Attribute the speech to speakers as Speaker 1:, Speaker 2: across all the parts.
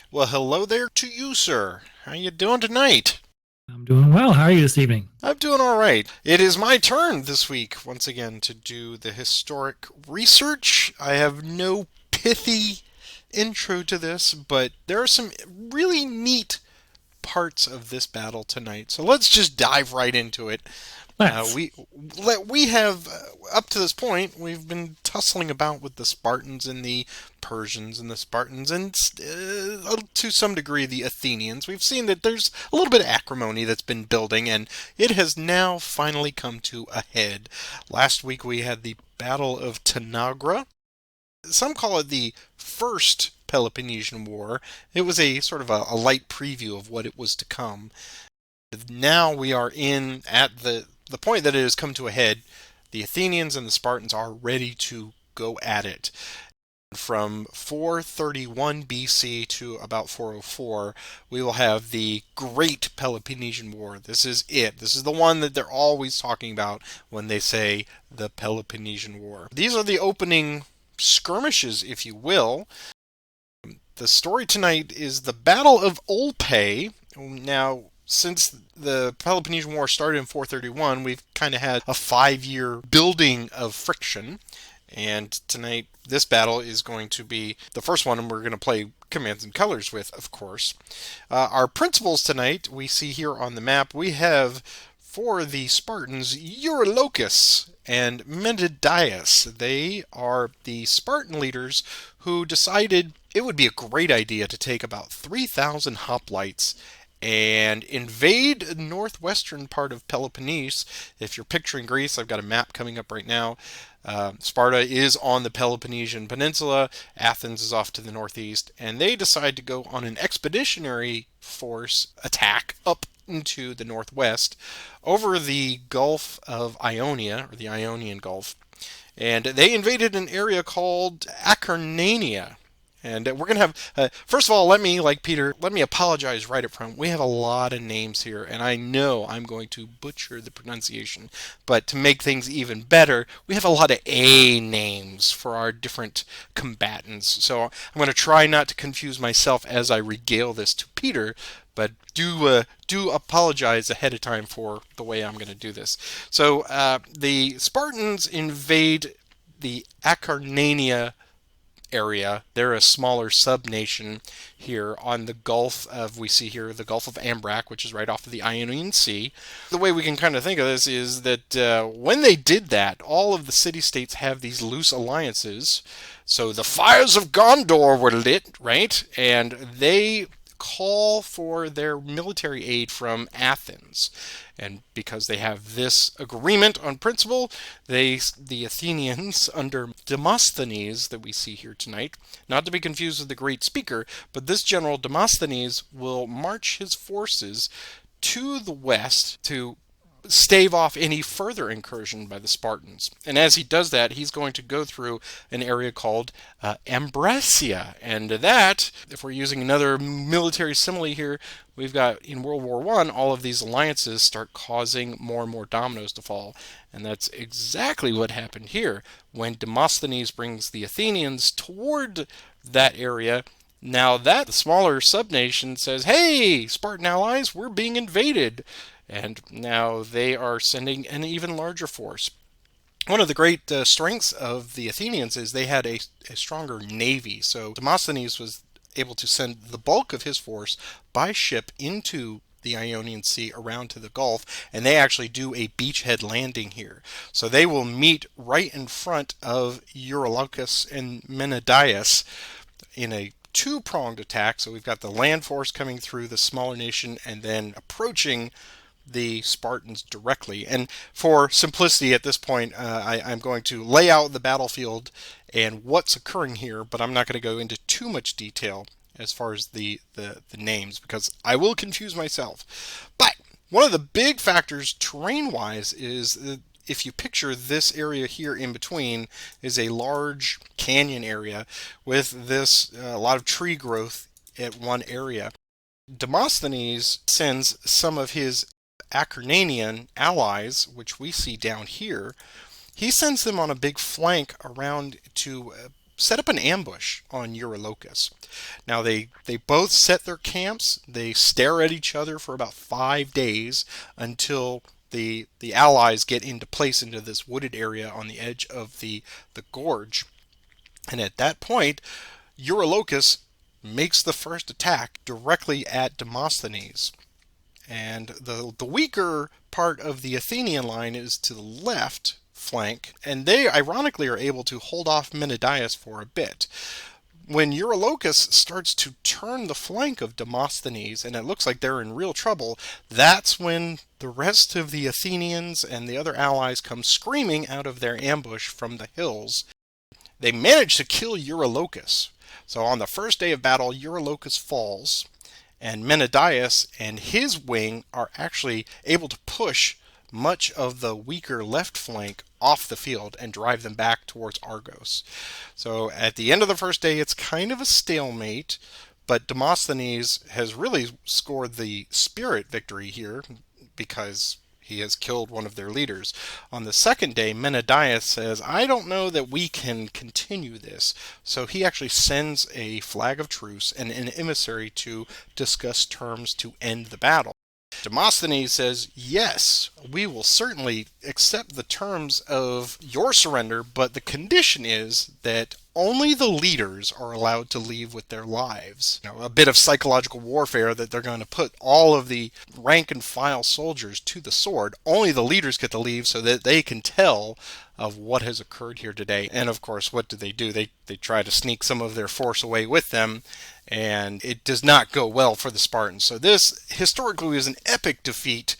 Speaker 1: Well, hello there to you, sir. How you doing tonight?
Speaker 2: I'm doing well. How are you this evening?
Speaker 1: I'm doing all right. It is my turn this week, once again, to do the historic research. I have no pithy intro to this, but there are some really neat parts of this battle tonight. So let's just dive right into it. Uh,
Speaker 2: Let's.
Speaker 1: we we have up to this point we've been tussling about with the Spartans and the Persians and the Spartans and to some degree the Athenians. We've seen that there's a little bit of acrimony that's been building, and it has now finally come to a head. Last week we had the Battle of Tanagra. Some call it the first Peloponnesian War. It was a sort of a light preview of what it was to come. Now we are in at the point that it has come to a head. The Athenians and the Spartans are ready to go at it. From 431 BC to about 404, we will have the Great Peloponnesian War. This is it. This is the one that they're always talking about when they say the Peloponnesian War. These are the opening skirmishes, if you will. The story tonight is the Battle of Olpae. Now, since the Peloponnesian War started in 431, we've kind of had a 5 year building of friction. And tonight, this battle is going to be the first one, and we're going to play commands and colors with, of course. Our principals tonight, we see here on the map, we have for the Spartans Eurylochus and Menedaius. They are the Spartan leaders who decided it would be a great idea to take about 3,000 hoplites and invade the northwestern part of Peloponnese. If you're picturing Greece, I've got a map coming up right now. Sparta is on the Peloponnesian Peninsula. Athens is off to the northeast, and they decide to go on an expeditionary force attack up into the northwest over the Gulf of Ionia, or the Ionian Gulf. And they invaded an area called Acarnania. And we're going to have, first of all, like Peter, let me apologize right up front. We have a lot of names here, and I know I'm going to butcher the pronunciation. But to make things even better, we have a lot of A names for our different combatants. So I'm going to try not to confuse myself as I regale this to Peter, but do apologize ahead of time for the way I'm going to do this. So the Spartans invade the Acarnania area. They're a smaller sub-nation here on the Gulf of, we see here, the Gulf of Ambrac, which is right off of the Ionian Sea. The way we can kind of think of this is that when they did that, all of the city-states have these loose alliances. So the fires of Gondor were lit, right? And they call for their military aid from Athens. And because they have this agreement on principle, the Athenians under Demosthenes that we see here tonight, not to be confused with the great speaker, but this general Demosthenes will march his forces to the west to stave off any further incursion by the Spartans. And as he does that, he's going to go through an area called Ambracia. And that, if we're using another military simile here, we've got in World War I, all of these alliances start causing more and more dominoes to fall. And that's exactly what happened here. When Demosthenes brings the Athenians toward that area, now that the smaller subnation says, hey, Spartan allies, we're being invaded. And now they are sending an even larger force. One of the great strengths of the Athenians is they had a stronger navy. So Demosthenes was able to send the bulk of his force by ship into the Ionian Sea around to the Gulf, and they actually do a beachhead landing here. So they will meet right in front of Eurylochus and Menedaius in a two-pronged attack. So we've got the land force coming through the smaller nation and then approaching the Spartans directly. And for simplicity at this point, I'm going to lay out the battlefield and what's occurring here, but I'm not going to go into too much detail as far as the names because I will confuse myself. But one of the big factors terrain-wise is that if you picture this area here in between is a large canyon area with this a lot of tree growth at one area. Demosthenes sends some of his Acarnanian allies, which we see down here. He sends them on a big flank around to set up an ambush on Eurylochus. Now they both set their camps. They stare at each other for about 5 days until the allies get into place into this wooded area on the edge of the gorge. And at that point, Eurylochus makes the first attack directly at Demosthenes. And the weaker part of the Athenian line is to the left flank, and they ironically are able to hold off Menedaius for a bit. When Eurylochus starts to turn the flank of Demosthenes, and it looks like they're in real trouble, that's when the rest of the Athenians and the other allies come screaming out of their ambush from the hills. They manage to kill Eurylochus. So on the first day of battle, Eurylochus falls, and Menedaius and his wing are actually able to push much of the weaker left flank off the field and drive them back towards Argos. So at the end of the first day, it's kind of a stalemate, but Demosthenes has really scored the spirit victory here because he has killed one of their leaders. On the second day, Menedaius says, I don't know that we can continue this. So he actually sends a flag of truce and an emissary to discuss terms to end the battle. Demosthenes says, yes, we will certainly accept the terms of your surrender, but the condition is that only the leaders are allowed to leave with their lives. A bit of psychological warfare that they're going to put all of the rank and file soldiers to the sword. Only the leaders get to leave so that they can tell of what has occurred here today. And of course, what do? They try to sneak some of their force away with them, and it does not go well for the Spartans. So this historically is an epic defeat.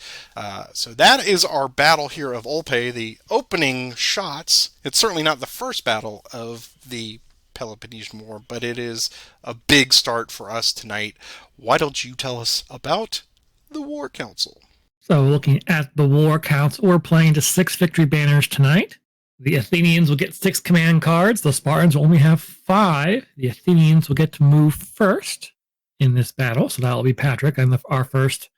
Speaker 1: So that is our battle here of Olpae, the opening shots. It's certainly not the first battle of the Peloponnesian War, but it is a big start for us tonight. Why don't you tell us about the War Council?
Speaker 2: So, looking at the War Council, we're playing to 6 victory banners tonight. The Athenians will get 6 command cards. The Spartans will only have 5. The Athenians will get to move first in this battle. So that will be Patrick and our first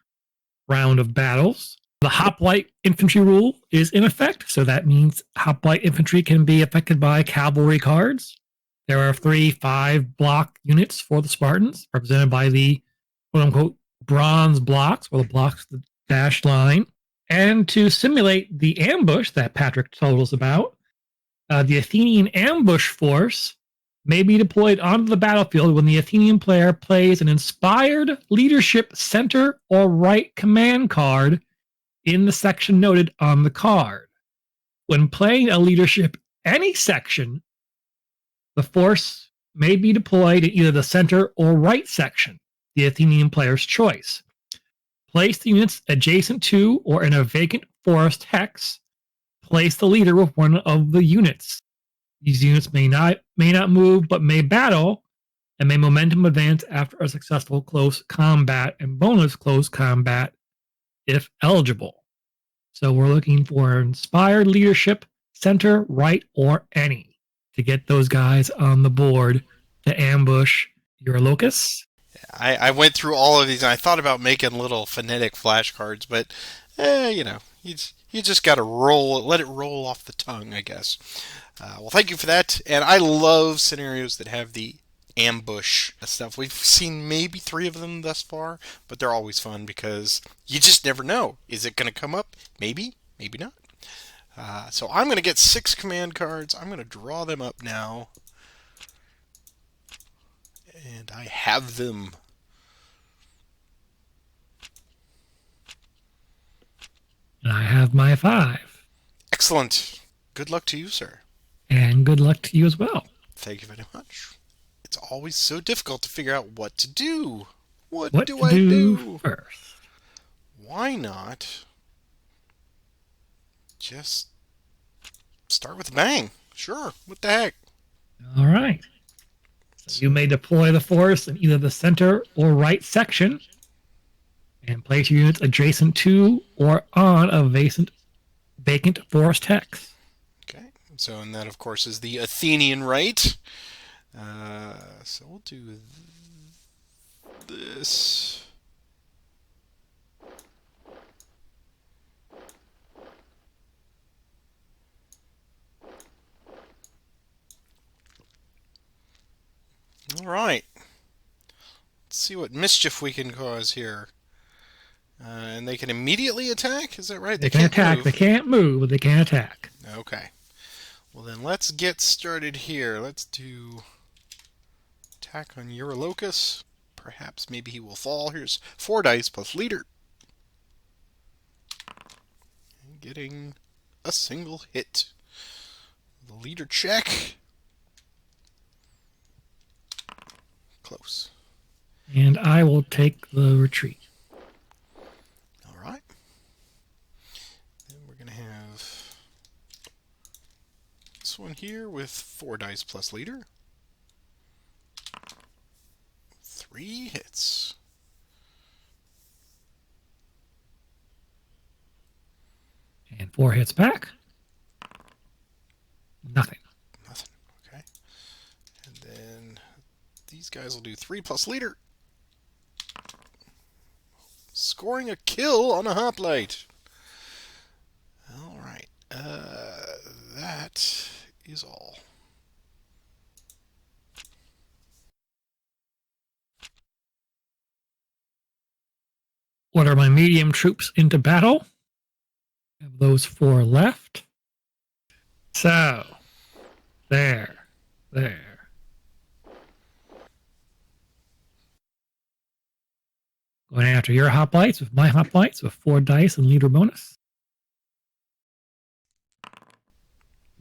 Speaker 2: round of battles. The hoplite infantry rule is in effect. So that means hoplite infantry can be affected by cavalry cards. There are 3 5-block units for the Spartans, represented by the quote-unquote bronze blocks, or the blocks, the dashed line. And to simulate the ambush that Patrick told us about, the Athenian ambush force may be deployed onto the battlefield when the Athenian player plays an inspired leadership center or right command card in the section noted on the card. When playing a leadership any section, the force may be deployed in either the center or right section, the Athenian player's choice. Place the units adjacent to or in a vacant forest hex. Place the leader with one of the units. These units may not move, but may battle, and may momentum advance after a successful close combat and bonus close combat if eligible. So we're looking for inspired leadership, center, right, or any to get those guys on the board to ambush Eurylochus.
Speaker 1: I went through all of these, and I thought about making little phonetic flashcards, but, you just got to let it roll off the tongue, I guess. Well, thank you for that, and I love scenarios that have the ambush stuff. We've seen maybe 3 of them thus far, but they're always fun because you just never know. Is it going to come up? Maybe, maybe not. So I'm going to get 6 command cards. I'm going to draw them up now. And I have them.
Speaker 2: And I have my 5.
Speaker 1: Excellent. Good luck to you, sir.
Speaker 2: And good luck to you as well.
Speaker 1: Thank you very much. It's always so difficult to figure out what to do. What
Speaker 2: What
Speaker 1: do
Speaker 2: to
Speaker 1: I do
Speaker 2: first?
Speaker 1: Why not just start with a bang? Sure. What the heck?
Speaker 2: All right. So you may deploy the force in either the center or right section and place your units adjacent to or on a vacant forest hex.
Speaker 1: Okay. So, and that, of course, is the Athenian right. So we'll do this. All right. Let's see what mischief we can cause here. And they can immediately attack? Is that right?
Speaker 2: They can
Speaker 1: can't
Speaker 2: attack.
Speaker 1: move.
Speaker 2: They can't move, but they can attack.
Speaker 1: Okay. Well, then let's get started here. Let's do attack on Eurolocus. Perhaps maybe he will fall. Here's 4 dice plus leader. And getting a single hit. The leader check. Close.
Speaker 2: And I will take the retreat.
Speaker 1: All right. Then we're going to have this one here with 4 dice plus leader. 3 hits.
Speaker 2: And 4 hits back. Nothing.
Speaker 1: Nothing. Okay. And then these guys will do 3 plus leader. Scoring a kill on a hoplite. All right. That is all.
Speaker 2: Order my medium troops into battle. Have those 4 left. So, there. Going after your hoplites with my hoplites with 4 dice and leader bonus.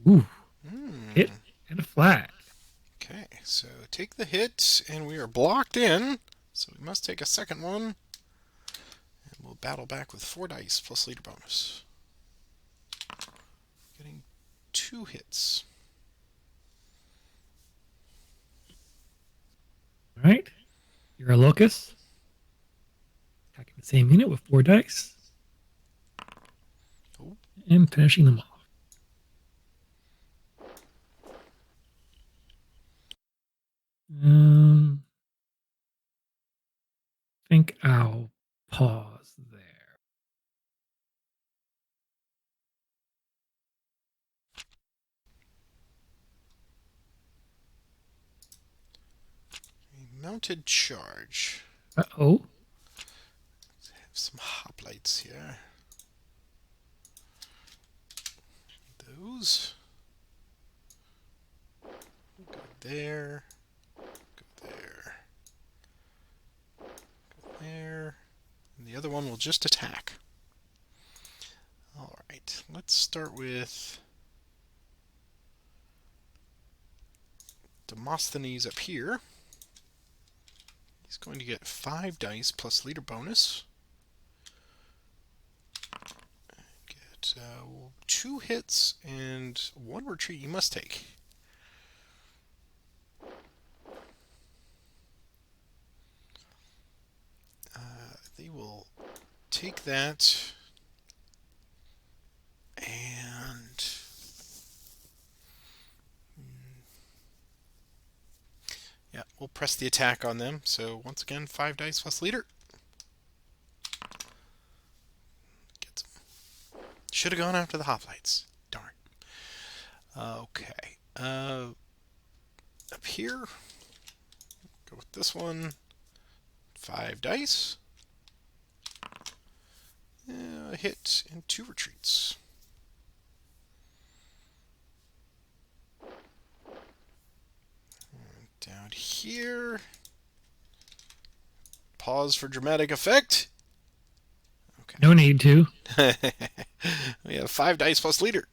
Speaker 2: Ooh. Hit and a flat.
Speaker 1: Okay, so take the hit, and we are blocked in, so we must take a second one. And we'll battle back with 4 dice plus leader bonus. Getting 2 hits.
Speaker 2: All right. You're a locust. Attacking the same unit with 4 dice.
Speaker 1: Oh.
Speaker 2: And finishing them off. I think I'll pause there.
Speaker 1: A mounted charge.
Speaker 2: Uh-oh.
Speaker 1: Let's have some hoplites here. Those. Go there. Go there. Go there. And the other one will just attack. Alright, let's start with Demosthenes up here. He's going to get 5 dice plus leader bonus. Get 2 hits and 1 retreat you must take. They will take that and yeah, we'll press the attack on them. So once again, 5 dice plus leader. Gets them. Should have gone after the hoplites. Darn. Okay. Up here, go with this one. 5 dice. A hit and 2 retreats. And down here. Pause for dramatic effect. Okay.
Speaker 2: No need to.
Speaker 1: We have 5 dice plus leader.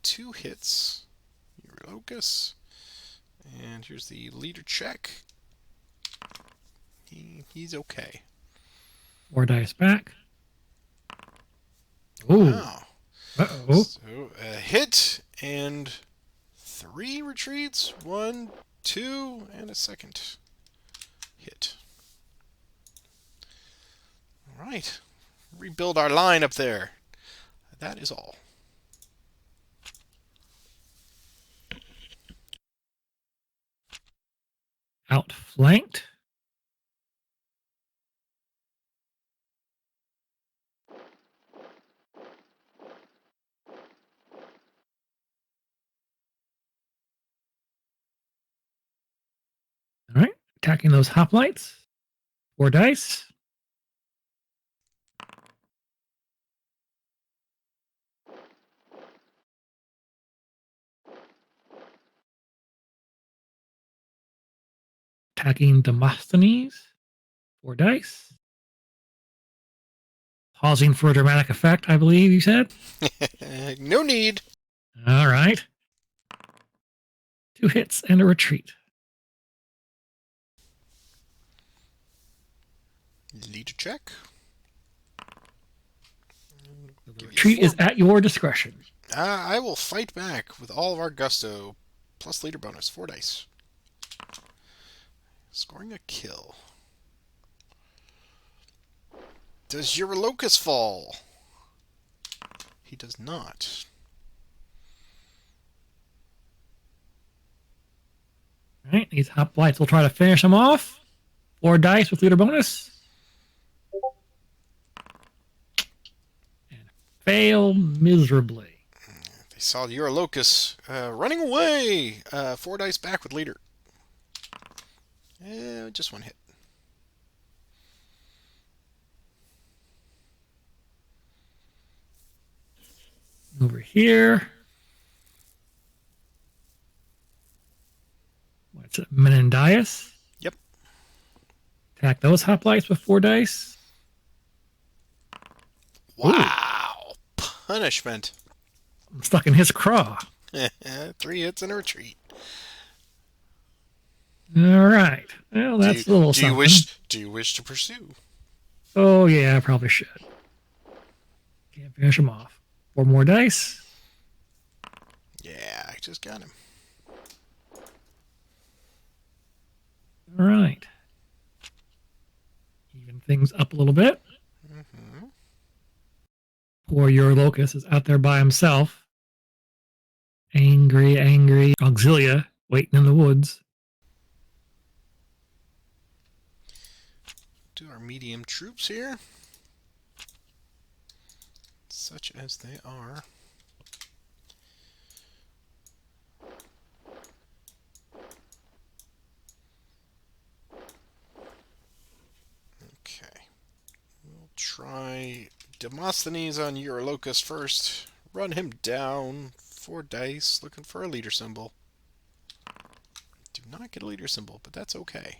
Speaker 1: 2 hits. Eurolocus. And here's the leader check. He's okay.
Speaker 2: 4 dice back. Ooh.
Speaker 1: Wow.
Speaker 2: Uh-oh.
Speaker 1: So a hit and 3 retreats. 1, 2, and a second hit. All right. Rebuild our line up there. That is all.
Speaker 2: Outflanked. Attacking those hoplites. 4 dice. Attacking Demosthenes. 4 dice. Pausing for a dramatic effect, I believe you said.
Speaker 1: No need.
Speaker 2: All right. 2 hits and a retreat.
Speaker 1: Leader check.
Speaker 2: The retreat is at your discretion.
Speaker 1: I will fight back with all of our gusto, plus leader bonus, 4 dice. Scoring a kill. Does Eurolocus fall? He does not.
Speaker 2: All right, these hoplites will try to finish him off. 4 dice with leader bonus. And fail miserably.
Speaker 1: They saw Eurolocus running away. 4 dice back with leader. Just 1 hit.
Speaker 2: Over here. What's it? Menendius?
Speaker 1: Yep.
Speaker 2: Attack those hoplites with 4 dice.
Speaker 1: Wow. Ooh. Punishment.
Speaker 2: I'm stuck in his craw.
Speaker 1: 3 hits and a retreat.
Speaker 2: All right. Well, that's a little something.
Speaker 1: Do you wish to pursue?
Speaker 2: Oh, yeah, I probably should. Can't finish him off. 4 more dice.
Speaker 1: Yeah, I just got him.
Speaker 2: All right. Even things up a little bit.
Speaker 1: Mm-hmm.
Speaker 2: Poor Eurolocus is out there by himself. Angry Auxilia waiting in the woods.
Speaker 1: Do our medium troops here. Such as they are. Okay. We'll try Demosthenes on Eurolocus first. Run him down. 4 dice. Looking for a leader symbol. Do not get a leader symbol, but that's okay.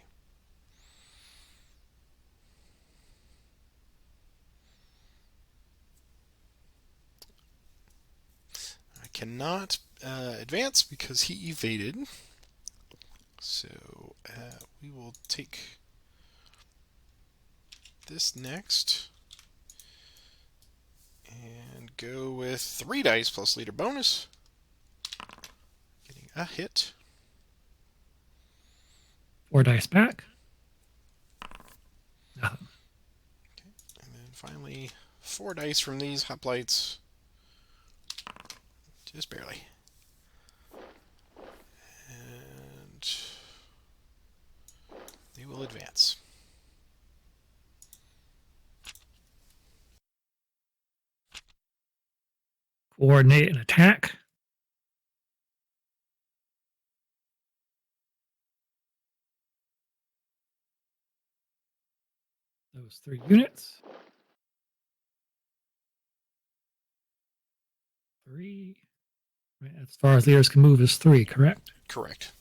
Speaker 1: I cannot advance because he evaded. So we will take this next and go with 3 dice plus leader bonus. Getting a hit.
Speaker 2: 4 dice back. Nothing.
Speaker 1: Okay. And then finally 4 dice from these hoplites. Just barely. And they will advance.
Speaker 2: Coordinate an attack. Those 3 units. 3. Right, as far as leaders can move is 3, correct?
Speaker 1: Correct.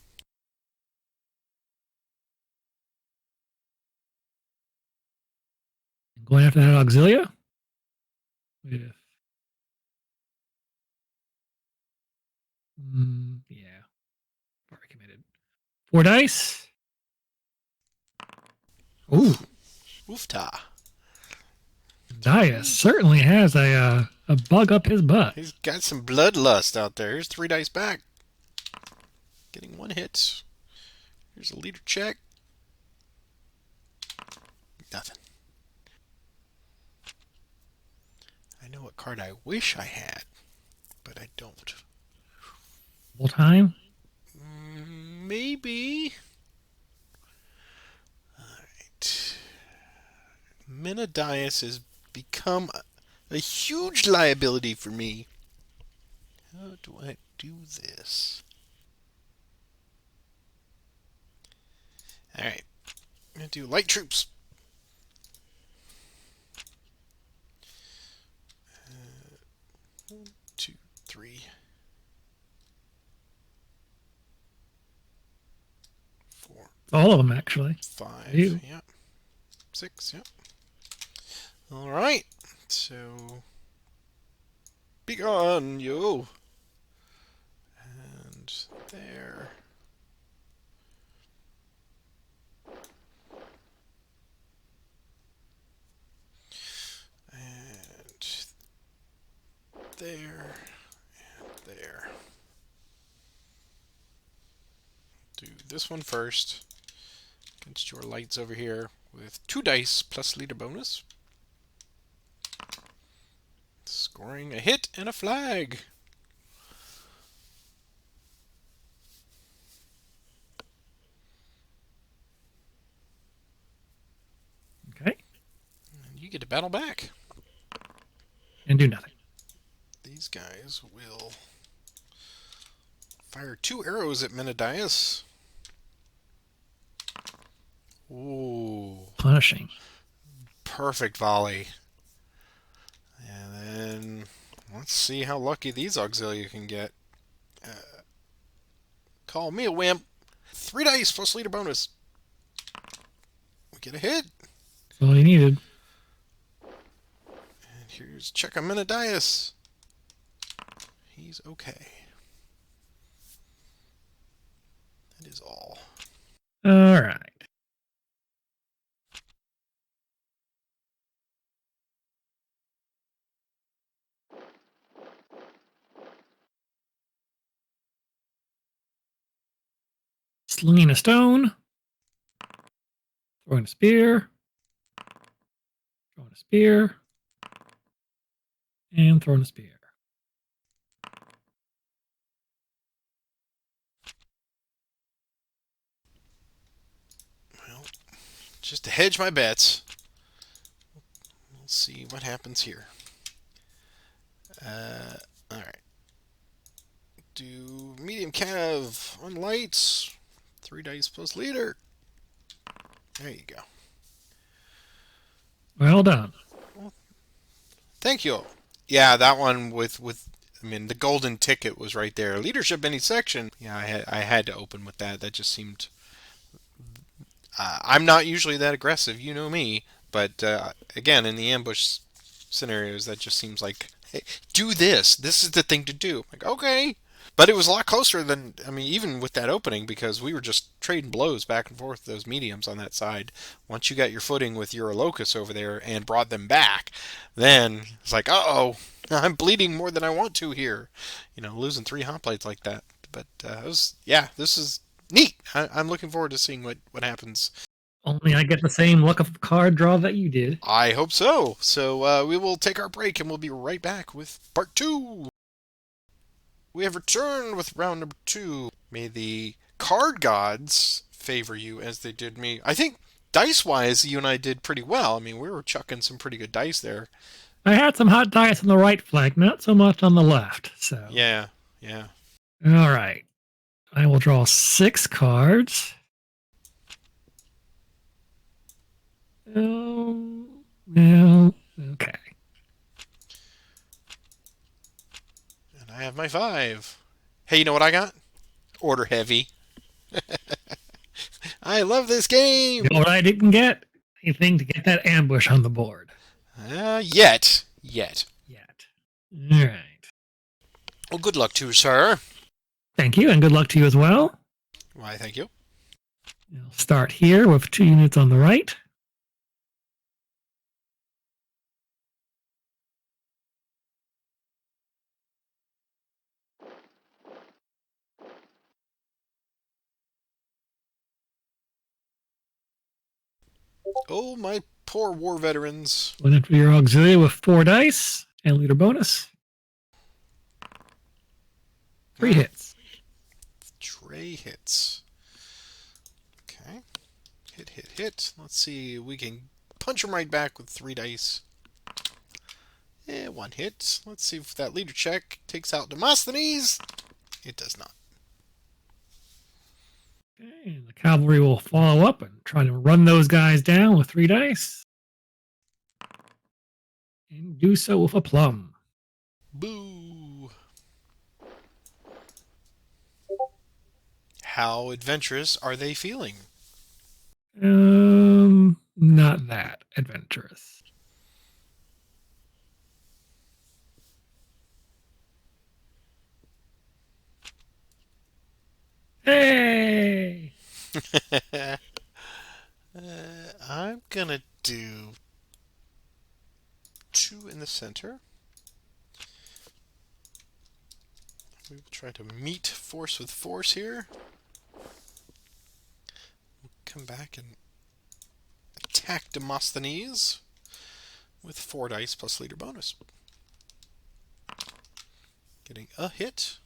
Speaker 2: Going after that Auxilia. With yeah, already committed. 4 dice. Ooh,
Speaker 1: Oofta.
Speaker 2: Dias certainly has a bug up his butt.
Speaker 1: He's got some bloodlust out there. Here's 3 dice back. Getting 1 hit. Here's a leader check. Nothing. I know what card I wish I had, but I don't.
Speaker 2: Full time?
Speaker 1: Maybe. Alright. Menadias has become a huge liability for me. How do I do this? Alright. And do light troops. 1, 2, 3, 4,
Speaker 2: All of them, actually.
Speaker 1: 5.
Speaker 2: Ew.
Speaker 1: Yep. 6. Yep. All right. So, be gone, yo. And there. And there. And there. Do this one first. Against your lights over here with 2 dice plus leader bonus. Scoring a hit and a flag.
Speaker 2: Okay.
Speaker 1: And you get to battle back.
Speaker 2: And do nothing.
Speaker 1: These guys will fire 2 arrows at Menedius. Ooh.
Speaker 2: Punishing.
Speaker 1: Perfect volley. And then let's see how lucky these auxilia can get. Call me a wimp. 3 dice plus leader bonus. We get a hit.
Speaker 2: That's all you needed.
Speaker 1: And here's check on Menedius. He's okay. That is all.
Speaker 2: All right. Slinging a stone. Throwing a spear. Throwing a spear. And throwing a spear.
Speaker 1: Well, just to hedge my bets, we'll see what happens here. Alright. Do medium cav on lights. 3 dice plus leader. There you go.
Speaker 2: Well done.
Speaker 1: Thank you. Yeah, that one with I mean, the golden ticket was right there. Leadership any section. Yeah, I had to open with that. That just seemed. I'm not usually that aggressive, you know me. But again, in the ambush scenarios, that just seems like, hey, do this. This is the thing to do. Like, okay. But it was a lot closer than, I mean, even with that opening, because we were just trading blows back and forth, those mediums on that side. Once you got your footing with your Locus over there and brought them back, then it's like, uh-oh, I'm bleeding more than I want to here. You know, losing 3 hoplites like that. But, yeah, this is neat. I'm looking forward to seeing what happens.
Speaker 2: Only I get the same luck of card draw that you did.
Speaker 1: I hope so. So we will take our break and we'll be right back with part 2. We have returned with round number 2. May the card gods favor you as they did me. I think dice-wise, you and I did pretty well. I mean, we were chucking some pretty good dice there.
Speaker 2: I had some hot dice on the right flank, not so much on the left. So
Speaker 1: Yeah.
Speaker 2: all right. I will draw 6 cards. Well, okay.
Speaker 1: And I have my 5. Hey, you know what I got? Order heavy. I love this game!
Speaker 2: You know what I didn't get? Anything to get that ambush on the board.
Speaker 1: Yet.
Speaker 2: All right.
Speaker 1: Well, good luck to you, sir.
Speaker 2: Thank you, and good luck to you as well.
Speaker 1: Why, thank you.
Speaker 2: I'll start here with 2 units on the right.
Speaker 1: Oh, my poor war veterans.
Speaker 2: One into your auxiliary with 4 dice and leader bonus. 3 hits.
Speaker 1: Trey hits. Okay. Hit. Let's see. We can punch him right back with 3 dice. 1 hit. Let's see if that leader check takes out Demosthenes. It does not.
Speaker 2: Okay, And the cavalry will follow up and try to run those guys down with 3 dice. And do so with a plum.
Speaker 1: Boo! How adventurous are they feeling?
Speaker 2: Not that adventurous. Hey!
Speaker 1: I'm gonna do 2 in the center. We will try to meet force with force here. We'll come back and attack Demosthenes with 4 dice plus leader bonus. Getting a hit.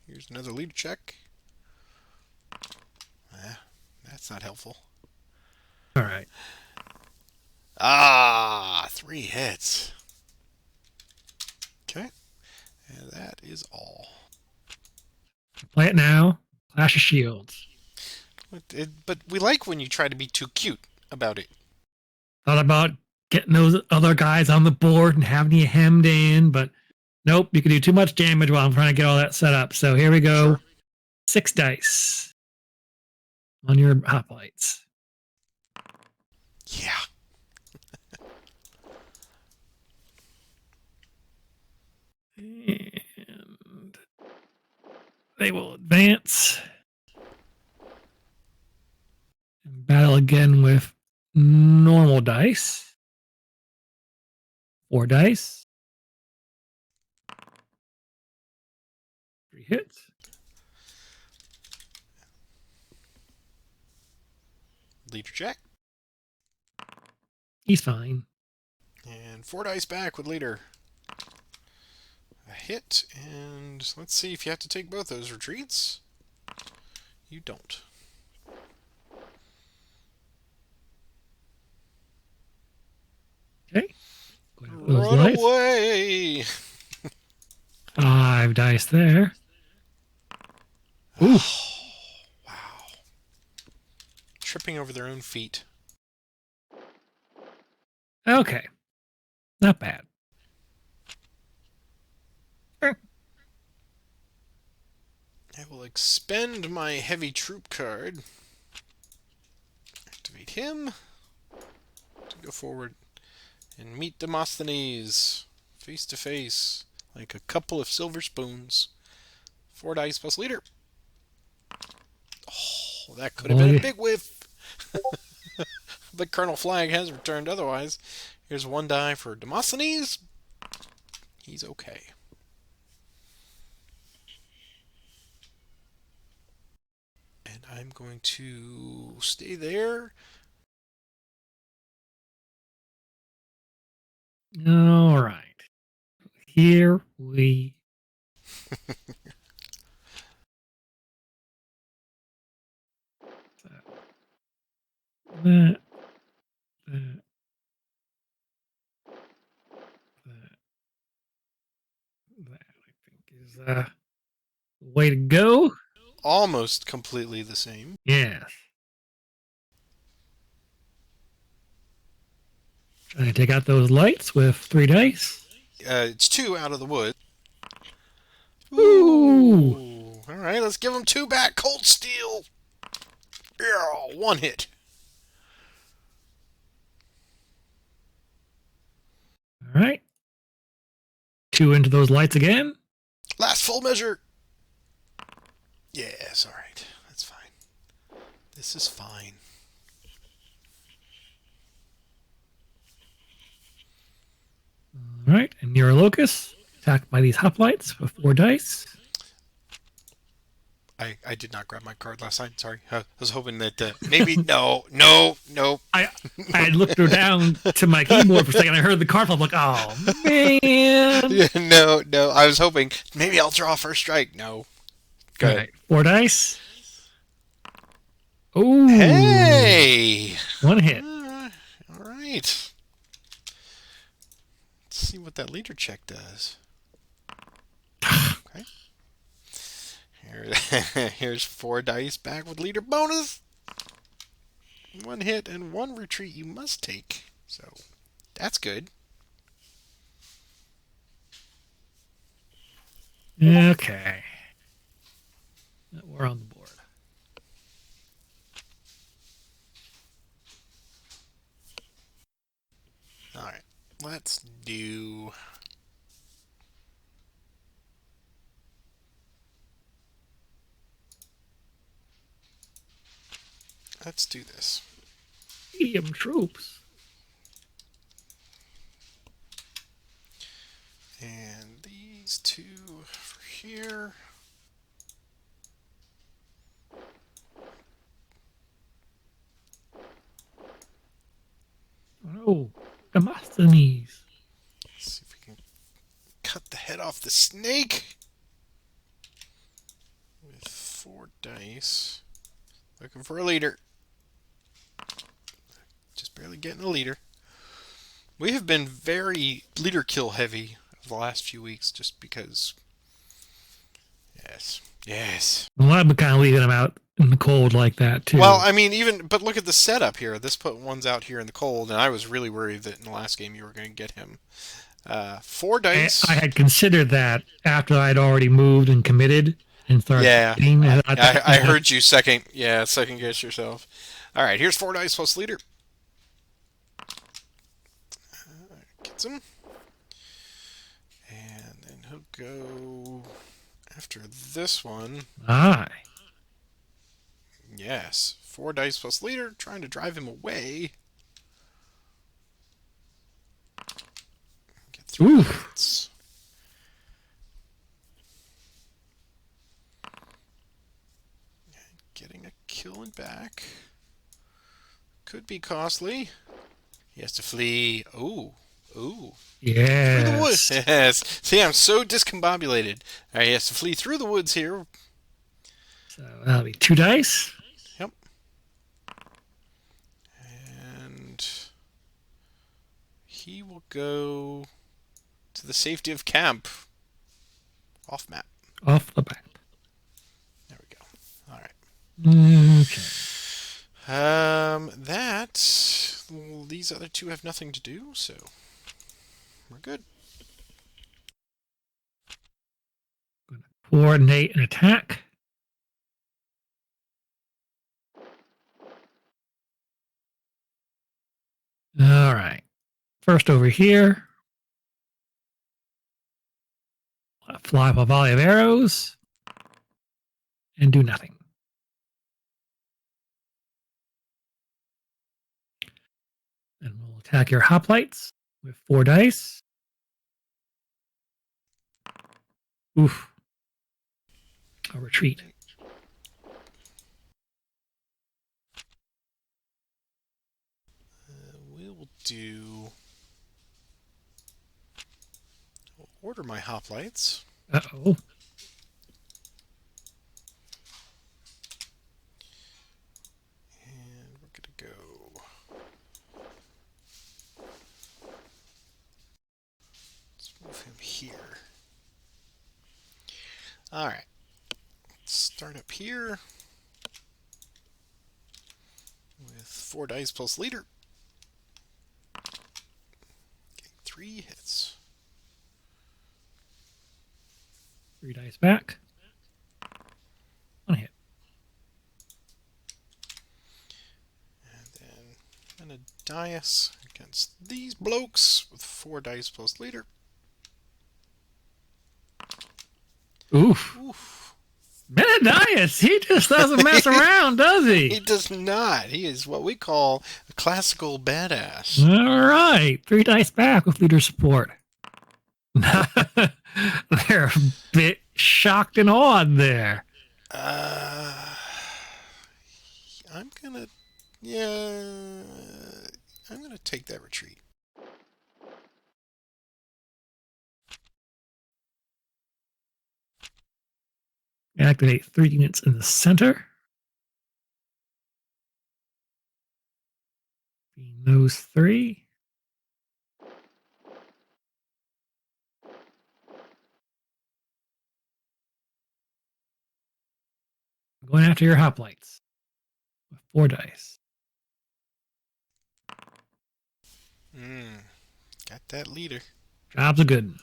Speaker 1: Here's another leader check. That's not helpful.
Speaker 2: All right.
Speaker 1: 3 hits. Okay. And that is all.
Speaker 2: Play it now. Clash of Shields.
Speaker 1: But we like when you try to be too cute about it.
Speaker 2: Thought about getting those other guys on the board and having you hemmed in, but nope, you can do too much damage while I'm trying to get all that set up. So here we go.
Speaker 1: Sure.
Speaker 2: 6 dice on your hoplites.
Speaker 1: Yeah.
Speaker 2: And they will advance and battle again with normal dice. 4 dice. 3 hits.
Speaker 1: Leader check.
Speaker 2: He's fine.
Speaker 1: And 4 dice back with leader. A hit, and let's see if you have to take both those retreats. You don't.
Speaker 2: Okay.
Speaker 1: Run away!
Speaker 2: 5 dice there. Ooh.
Speaker 1: Wow. Tripping over their own feet.
Speaker 2: Okay. Not bad.
Speaker 1: I will expend my heavy troop card. Activate him. To go forward and meet Demosthenes. Face to face. Like a couple of silver spoons. 4 dice plus leader. Oh, that could have been a big whiff. But Colonel Flag has returned otherwise. Here's 1 die for Demosthenes. He's okay. And I'm going to stay there.
Speaker 2: All right. Here we that, that, I think is the way to go.
Speaker 1: Almost completely the same.
Speaker 2: Yes. Trying to take out those lights with 3 dice.
Speaker 1: It's 2 out of the wood.
Speaker 2: Ooh.
Speaker 1: All right, let's give him 2 back. Cold steel. Yeah, 1 hit.
Speaker 2: All right. 2 into those lights again.
Speaker 1: Last full measure. Yes, all right. That's fine. This is fine.
Speaker 2: All right. And near a locus, attacked by these hoplites with 4 dice.
Speaker 1: I did not grab my card last night. Sorry. I was hoping that maybe no.
Speaker 2: I looked her down to my keyboard for a second. I heard the card flip. I'm like, oh man.
Speaker 1: Yeah, no. I was hoping maybe I'll draw first strike. No. Go ahead.
Speaker 2: Right. 4 dice. Oh.
Speaker 1: Hey.
Speaker 2: 1 hit.
Speaker 1: All right. Let's see what that leader check does. Okay. Here's 4 dice back with leader bonus. 1 hit and 1 retreat you must take. So that's good.
Speaker 2: Okay. We're on the board.
Speaker 1: All right. Let's do... Let's do this.
Speaker 2: Medium troops.
Speaker 1: And these 2 for here.
Speaker 2: Oh, Demosthenes.
Speaker 1: Let's see if we can cut the head off the snake. With 4 dice. Looking for a leader. Just barely getting a leader. We have been very leader kill heavy the last few weeks just because... Yes.
Speaker 2: Well, I've been kind of leaving them out in the cold like that, too.
Speaker 1: Well, I mean, but look at the setup here. This put one's out here in the cold, and I was really worried that in the last game you were going to get him. 4 dice.
Speaker 2: I had considered that after I'd already moved and committed and started.
Speaker 1: Yeah,
Speaker 2: playing.
Speaker 1: I heard you second guess yourself. All right, here's 4 dice plus leader. Gets him. And then he'll go after this one.
Speaker 2: Aye.
Speaker 1: Yes, 4 dice plus leader, trying to drive him away. Get 3 hits. Getting a kill and back. Could be costly. He has to flee. Ooh.
Speaker 2: Yes.
Speaker 1: Through the woods. Yes. See, I'm so discombobulated. All right, he has to flee through the woods here.
Speaker 2: So that'll be 2 dice.
Speaker 1: Yep. And he will go to the safety of camp. Off map.
Speaker 2: Off the bat.
Speaker 1: There we go. All right.
Speaker 2: Okay.
Speaker 1: These other 2 have nothing to do, so we're good.
Speaker 2: Gonna coordinate an attack. All right. First over here. Fly up a volley of arrows. And do nothing. And we'll attack your hoplites with 4 dice. Oof. A retreat.
Speaker 1: We'll do... I'll order my hoplites.
Speaker 2: Uh-oh.
Speaker 1: And we're going to go... Let's move him here. Alright. Let's start up here. With 4 dice plus leader. Getting 3 hits.
Speaker 2: 3 dice back. 1 hit.
Speaker 1: And then I'm going to dice against these blokes with 4 dice plus leader.
Speaker 2: Oof.
Speaker 1: Oof.
Speaker 2: Menadias, he just doesn't mess around, does he?
Speaker 1: He does not. He is what we call a classical badass.
Speaker 2: All right. 3 dice back with leader support. They're a bit shocked and awed there.
Speaker 1: I'm gonna take that retreat.
Speaker 2: Activate 3 units in the center. Being those 3. I'm going after your hoplites with 4 dice.
Speaker 1: Got that leader.
Speaker 2: Job's a good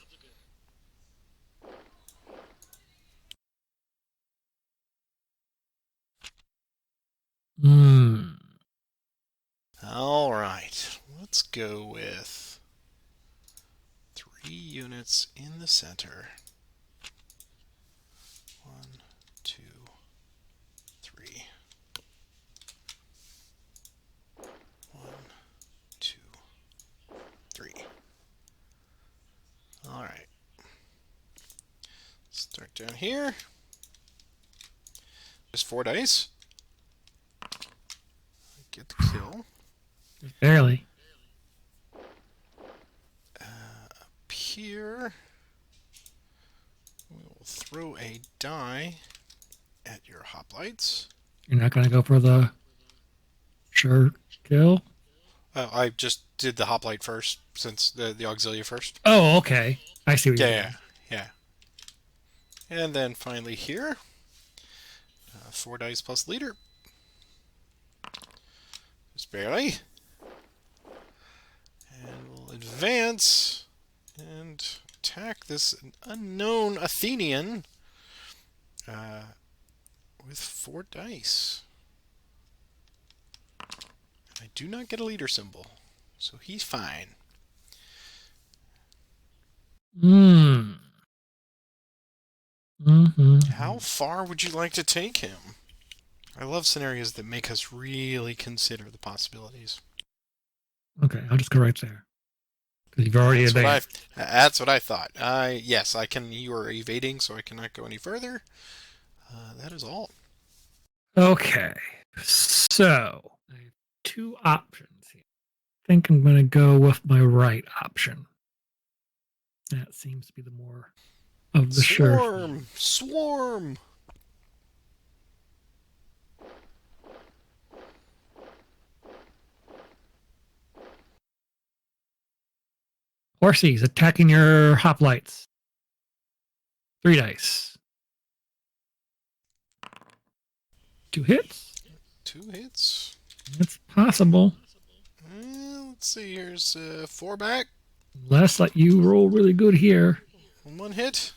Speaker 2: one.
Speaker 1: All right. Let's go with 3 units in the center. 1, 2, 3. 1, 2, 3. All right. Start down here. Just 4 dice. Get the kill.
Speaker 2: Just barely.
Speaker 1: Up here, we will throw a die at your hoplites.
Speaker 2: You're not going to go for the sure kill?
Speaker 1: I just did the hoplite first, since the auxilia first.
Speaker 2: Oh, okay. I see what you're doing.
Speaker 1: Yeah. And then finally here, 4 dice plus leader. Just barely. And we'll advance and attack this unknown Athenian with 4 dice. I do not get a leader symbol, so he's fine. How far would you like to take him? I love scenarios that make us really consider the possibilities.
Speaker 2: Okay, I'll just go right there. Because you've already advanced.
Speaker 1: That's what I thought. Yes, I can. You are evading, so I cannot go any further. That is all.
Speaker 2: Okay, so I have 2 options here. I think I'm going to go with my right option. That seems to be the more of the sure.
Speaker 1: Swarm!
Speaker 2: Horsies attacking your hoplites. 3 dice. 2 hits.
Speaker 1: 2 hits.
Speaker 2: It's possible.
Speaker 1: Let's see. Here's 4 back.
Speaker 2: Unless like you roll really good here.
Speaker 1: 1 hit.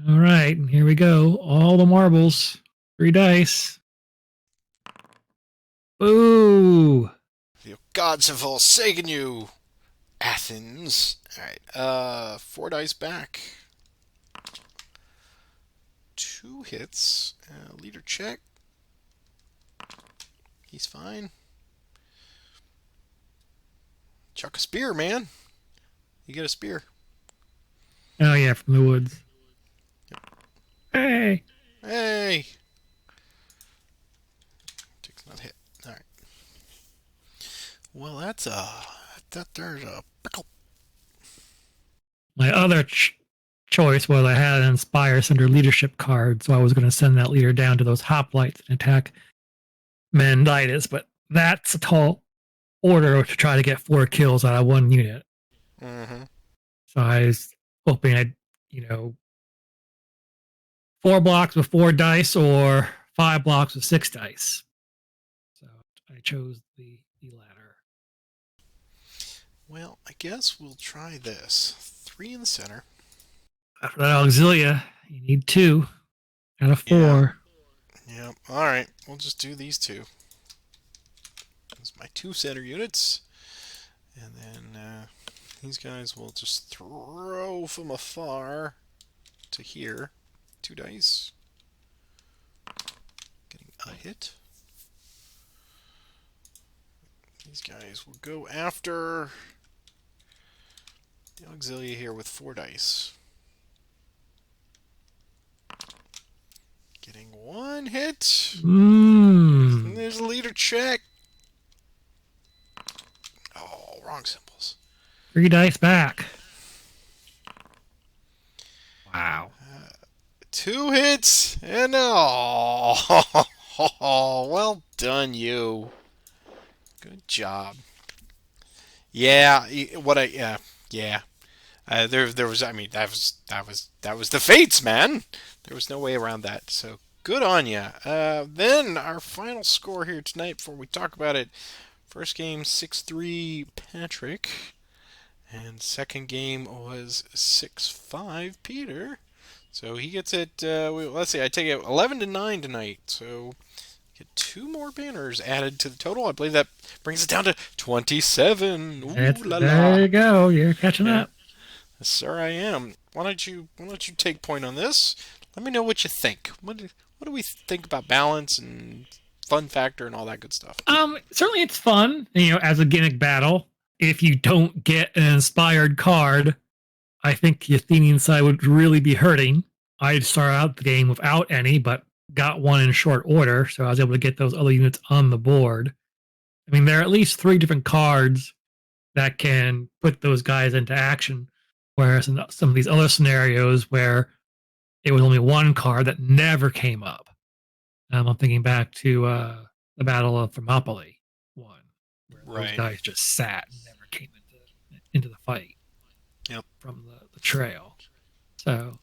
Speaker 2: All right, and here we go. All the marbles. 3 dice. Boo!
Speaker 1: The gods have forsaken you, Athens. Alright, 4 dice back. 2 hits. Leader check. He's fine. Chuck a spear, man. You get a spear.
Speaker 2: Oh, yeah, from the woods.
Speaker 1: Yep.
Speaker 2: Hey!
Speaker 1: Hey! Takes not hit. Alright. Well, there's a pickle.
Speaker 2: My other choice was I had an Inspire under leadership card, so I was going to send that leader down to those hoplites and attack Menditus, but that's a tall order to try to get 4 kills out of 1 unit.
Speaker 1: Mm-hmm.
Speaker 2: So I was hoping I'd, 4 blocks with 4 dice or 5 blocks with 6 dice. So I chose the latter.
Speaker 1: Well, I guess we'll try this. 3 in the center.
Speaker 2: After that auxilia, you need 2 out of 4.
Speaker 1: Yeah. Alright, we'll just do these 2. That's my 2 center units. And then these guys will just throw from afar to here. 2 dice. Getting a hit. These guys will go after the auxilia here with 4 dice. Getting 1 hit. And there's a leader check. Oh, wrong symbols.
Speaker 2: 3 dice back. Wow.
Speaker 1: 2 hits and oh, well done, you. Good job. Yeah, There was, I mean, that was the fates, man. There was no way around that. So good on ya. Then our final score here tonight before we talk about it. First game 6-3 Patrick, and second game was 6-5 Peter. So he gets it. Let's see. I take it 11-9 tonight. So get two more banners added to the total. I believe that brings it down to 27. Ooh la
Speaker 2: There
Speaker 1: la.
Speaker 2: you go. You're catching
Speaker 1: Yeah.
Speaker 2: up.
Speaker 1: Yes, sir, I am. Why don't you take point on this? Let me know what you think. What do we think about balance and fun factor and all that good stuff?
Speaker 2: Certainly it's fun, as a gimmick battle. If you don't get an inspired card, I think the Athenian side would really be hurting. I'd start out the game without any, but got one in short order, so I was able to get those other units on the board. I mean, there are at least three different cards that can put those guys into action. Whereas in some of these other scenarios where it was only one card that never came up. I'm thinking back to the Battle of Thermopylae one, where those
Speaker 1: Right.
Speaker 2: guys just sat and never came into the fight
Speaker 1: Yep.
Speaker 2: from the trail. So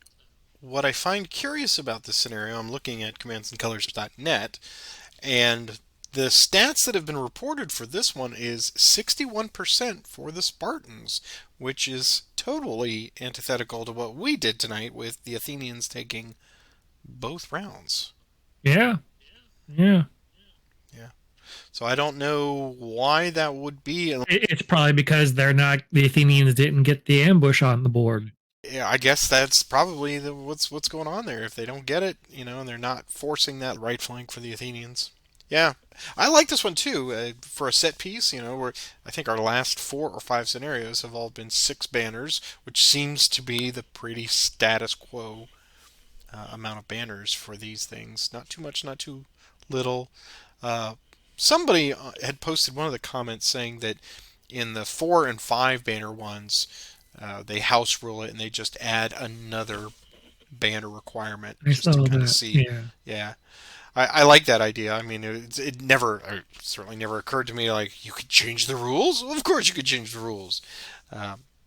Speaker 1: What I find curious about this scenario, I'm looking at commandsandcolors.net, and the stats that have been reported for this one is 61% for the Spartans, which is totally antithetical to what we did tonight with the Athenians taking both rounds.
Speaker 2: yeah, yeah.
Speaker 1: Yeah. So I don't know why that would be.
Speaker 2: It's probably because the Athenians didn't get the ambush on the board.
Speaker 1: Yeah, I guess that's probably what's going on there. If they don't get it, and they're not forcing that right flank for the Athenians. Yeah, I like this one too for a set piece. Where I think our last 4 or 5 scenarios have all been 6 banners, which seems to be the pretty status quo amount of banners for these things. Not too much, not too little. Uh, Somebody had posted one of the comments saying that in the 4 and 5 banner ones, they house rule it and they just add another banner requirement
Speaker 2: I
Speaker 1: just
Speaker 2: saw
Speaker 1: to kind of
Speaker 2: that.
Speaker 1: see.
Speaker 2: Yeah.
Speaker 1: Yeah, I like that idea. I mean, it certainly never occurred to me like you could change the rules. Well, of course, you could change the rules.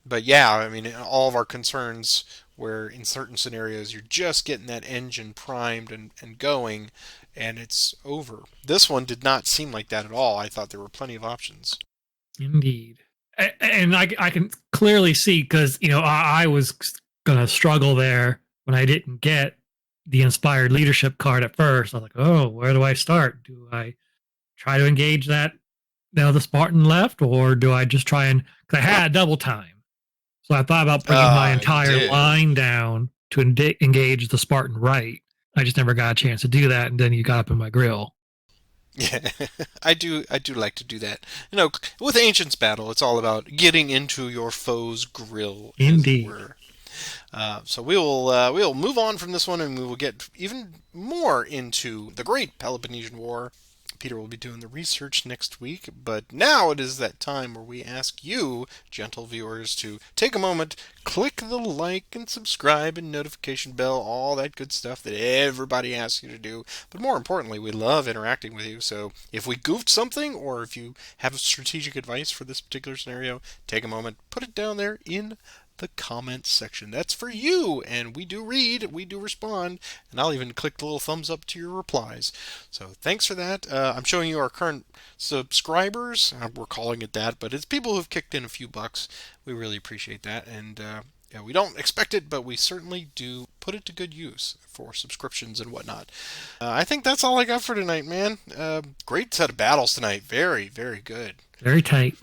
Speaker 1: But yeah, I mean, all of our concerns where in certain scenarios you're just getting that engine primed and going, and it's over. This one did not seem like that at all. I thought there were plenty of options.
Speaker 2: Indeed. And I can clearly see because, I was going to struggle there when I didn't get the inspired leadership card at first. I was like, oh, where do I start? Do I try to engage that, the Spartan left, or do I just try and, because I had double time. So I thought about bringing my
Speaker 1: You
Speaker 2: entire
Speaker 1: did.
Speaker 2: line down to engage the Spartan right. I just never got a chance to do that. And then you got up in my grill.
Speaker 1: Yeah, I do like to do that. With Ancients Battle, it's all about getting into your foe's grill, as it
Speaker 2: Indeed.
Speaker 1: were. So we will move on from this one, and we will get even more into the Great Peloponnesian War. Peter will be doing the research next week, but now it is that time where we ask you, gentle viewers, to take a moment, click the like and subscribe and notification bell, all that good stuff that everybody asks you to do. But more importantly, we love interacting with you. So if we goofed something, or if you have strategic advice for this particular scenario, take a moment, put it down there in the comments section. That's for you, and we do read, we do respond, and I'll even click the little thumbs up to your replies. So thanks for that. I'm showing you our current subscribers. We're calling it that, but it's people who've kicked in a few bucks. We really appreciate that, and yeah, we don't expect it, but we certainly do put it to good use for subscriptions and whatnot. I think that's all I got for tonight, man. Great set of battles tonight. Very, very good.
Speaker 2: Very tight.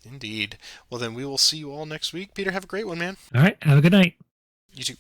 Speaker 1: Indeed. Well, then we will see you all next week. Peter, have a great one, man.
Speaker 2: All right. Have a good night.
Speaker 1: You too.